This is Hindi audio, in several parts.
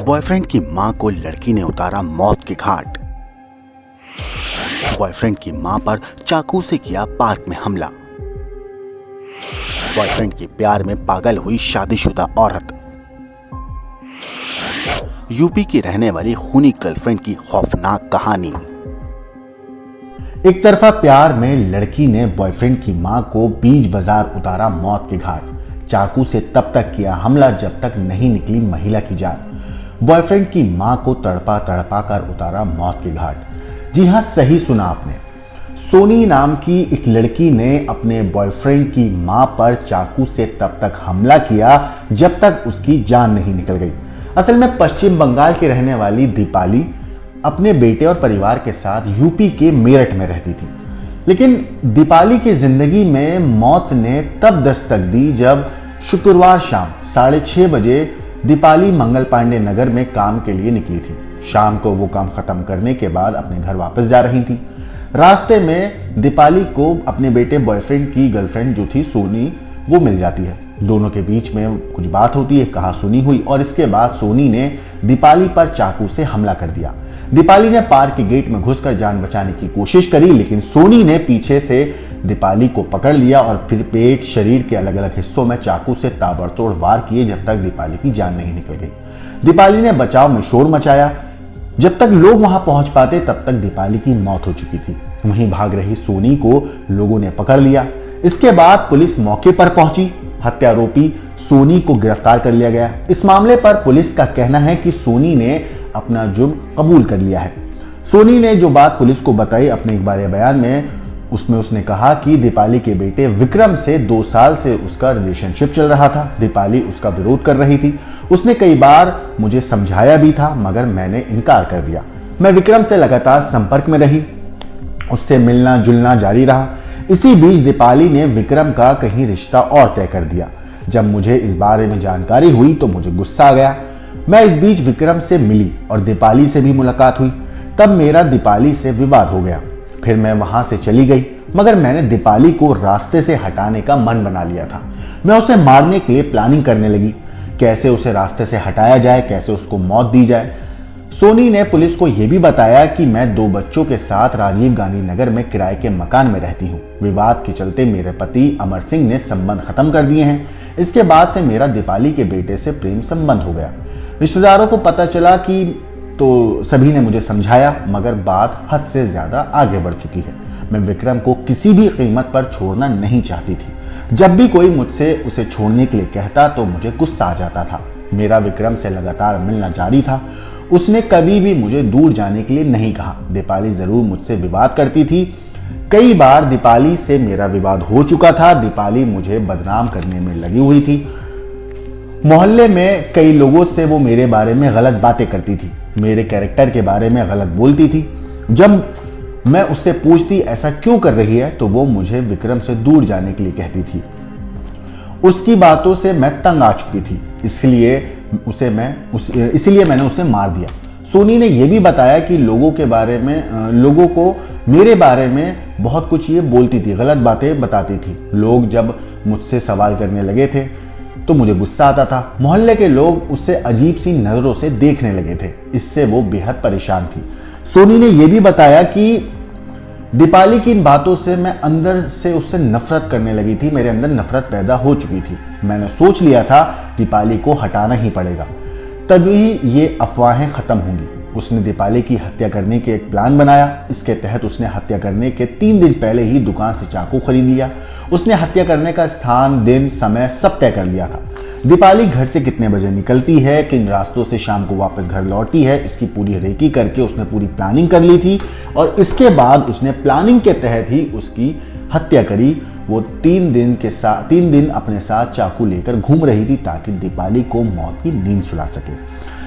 बॉयफ्रेंड की मां को लड़की ने उतारा मौत के घाट। बॉयफ्रेंड की मां पर चाकू से किया पार्क में हमला। बॉयफ्रेंड के प्यार में पागल हुई शादीशुदा औरत। यूपी की रहने वाली खूनी गर्लफ्रेंड की खौफनाक कहानी। एक तरफा प्यार में लड़की ने बॉयफ्रेंड की मां को बीच बाजार उतारा मौत के घाट। चाकू से तब तक किया हमला जब तक नहीं निकली महिला की जान। बॉयफ्रेंड की मां को तड़पा तड़पा कर उतारा मौत के घाट। जी हां, सही सुना आपने। सोनी नाम की एक लड़की ने अपने बॉयफ्रेंड की मां पर चाकू से तब तक हमला किया जब तक उसकी जान नहीं निकल गई। असल में पश्चिम बंगाल की रहने वाली दीपाली अपने बेटे और परिवार के साथ यूपी के मेरठ में रहती थी। लेकिन दीपाली की जिंदगी में मौत ने तब दस्तक दी जब शुक्रवार शाम 6:30 बजे दीपाली मंगल पांडे नगर में काम के लिए निकली थी। शाम को वो काम खत्म करने के बाद अपने घर वापस जा रही थी। रास्ते में दीपाली को अपने बेटे बॉयफ्रेंड की गर्लफ्रेंड जो थी सोनी, वो मिल जाती है। दोनों के बीच में कुछ बात होती है, कहा सुनी हुई, और इसके बाद सोनी ने दीपाली पर चाकू से हमला कर दिया। दीपाली ने पार्क के गेट में घुसकर जान बचाने की कोशिश करी, लेकिन सोनी ने पीछे से दीपाली को पकड़ लिया और फिर पेट, शरीर के अलग अलग हिस्सों में चाकू से ताबड़तोड़ वार किए जब तक दीपाली की जान नहीं निकल गई। दीपाली ने बचाव में शोर मचाया। जब तक लोग वहां पहुंच पाते तब तक दीपाली की मौत हो चुकी थी। वहीं भाग रही सोनी को लोगों ने पकड़ लिया। इसके बाद पुलिस मौके पर पहुंची। हत्यारोपी सोनी को गिरफ्तार कर लिया गया। इस मामले पर पुलिस का कहना है कि सोनी ने अपना जुर्म कबूल कर लिया है। सोनी ने जो बात पुलिस को बताई अपने एक बार बयान में, उसमें उसने कहा कि दीपाली के बेटे विक्रम से 2 साल से उसका रिलेशनशिप चल रहा था। दीपाली उसका विरोध कर रही थी। उसने कई बार मुझे समझाया भी था, मगर मैंने इनकार कर दिया। मैं विक्रम से लगातार संपर्क में रही, उससे मिलना जुलना जारी रहा। इसी बीच दीपाली ने विक्रम का कहीं रिश्ता और तय कर दिया। जब मुझे इस बारे में जानकारी हुई तो मुझे गुस्सा आ गया। मैं इस बीच विक्रम से मिली और दीपाली से भी मुलाकात हुई। तब मेरा दीपाली से विवाद हो गया। फिर मैं वहां से चली गई, मगर मैंने दीपाली को रास्ते से हटाने का मन बना लिया था। मैं उसे मारने के लिए प्लानिंग करने लगी, कैसे उसे रास्ते से हटाया जाए, कैसे उसको मौत दी जाए। सोनी ने पुलिस को यह भी बताया कि मैं 2 बच्चों के साथ राजीव गांधी नगर में किराए के मकान में रहती हूँ। विवाद के चलते मेरे पति अमर सिंह ने संबंध खत्म कर दिए हैं। इसके बाद से मेरा दीपाली के बेटे से प्रेम संबंध हो गया। रिश्तेदारों को पता चला कि तो सभी ने मुझे समझाया, मगर बात हद से ज्यादा आगे बढ़ चुकी है। मैं विक्रम को किसी भी कीमत पर छोड़ना नहीं चाहती थी। जब भी कोई मुझसे उसे छोड़ने के लिए कहता तो मुझे गुस्सा आ जाता था। मेरा विक्रम से लगातार मिलना जारी था। उसने कभी भी मुझे दूर जाने के लिए नहीं कहा। दीपाली जरूर मुझसे विवाद करती थी। कई बार दीपाली से मेरा विवाद हो चुका था। दीपाली मुझे बदनाम करने में लगी हुई थी। मोहल्ले में कई लोगों से वो मेरे बारे में गलत बातें करती थी, मेरे कैरेक्टर के बारे में गलत बोलती थी। जब मैं उससे पूछती ऐसा क्यों कर रही है, तो वो मुझे विक्रम से दूर जाने के लिए कहती थी। उसकी बातों से मैं तंग आ चुकी थी, इसलिए मैंने उसे मार दिया। सोनी ने यह भी बताया कि लोगों को मेरे बारे में बहुत कुछ ये बोलती थी, गलत बातें बताती थी। लोग जब मुझसे सवाल करने लगे थे तो मुझे गुस्सा आता था। मोहल्ले के लोग उससे अजीब सी नजरों से देखने लगे थे। इससे वो बेहद परेशान थी। सोनी ने यह भी बताया कि दीपाली की इन बातों से मैं अंदर से उससे नफरत करने लगी थी। मेरे अंदर नफरत पैदा हो चुकी थी। मैंने सोच लिया था दीपाली को हटाना ही पड़ेगा, तभी ये अफवाहें खत्म होंगी। उसने दीपाली की हत्या करने के एक प्लान बनाया। इसके तहत उसने हत्या करने के 3 दिन पहले ही दुकान से चाकू खरीद लिया। उसने हत्या करने का स्थान, दिन, समय सब तय कर लिया था। दीपाली घर से कितने बजे निकलती है, किन रास्तों से शाम को वापस घर लौटती है, इसकी पूरी रेकी करके उसने पूरी प्लानिंग कर ली थी। और इसके बाद उसने प्लानिंग के तहत ही उसकी हत्या करी। वो 3 दिन अपने साथ चाकू लेकर घूम रही थी ताकि दीपाली को मौत की नींद सुला सके।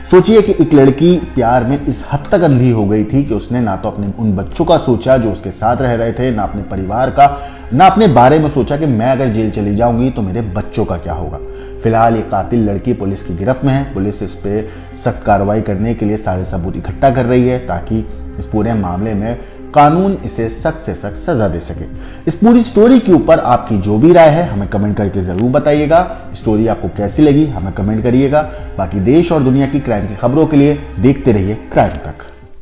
सोचिए कि एक लड़की प्यार में इस हद तक अंधी हो गई थी कि उसने ना तो अपने उन बच्चों का सोचा जो उसके साथ रह रहे थे, ना अपने परिवार का, ना अपने बारे में सोचा कि मैं अगर जेल चली जाऊंगी तो मेरे बच्चों का क्या होगा। फिलहाल ये कातिल लड़की पुलिस की गिरफ्त में है। पुलिस इस पे सख्त कार्रवाई करने के लिए सारे सबूत इकट्ठा कर रही है ताकि इस पूरे मामले में कानून इसे सख्त से सख्त सजा दे सके। इस पूरी स्टोरी के ऊपर आपकी जो भी राय है हमें कमेंट करके जरूर बताइएगा। स्टोरी आपको कैसी लगी हमें कमेंट करिएगा। बाकी देश और दुनिया की क्राइम की खबरों के लिए देखते रहिए क्राइम तक।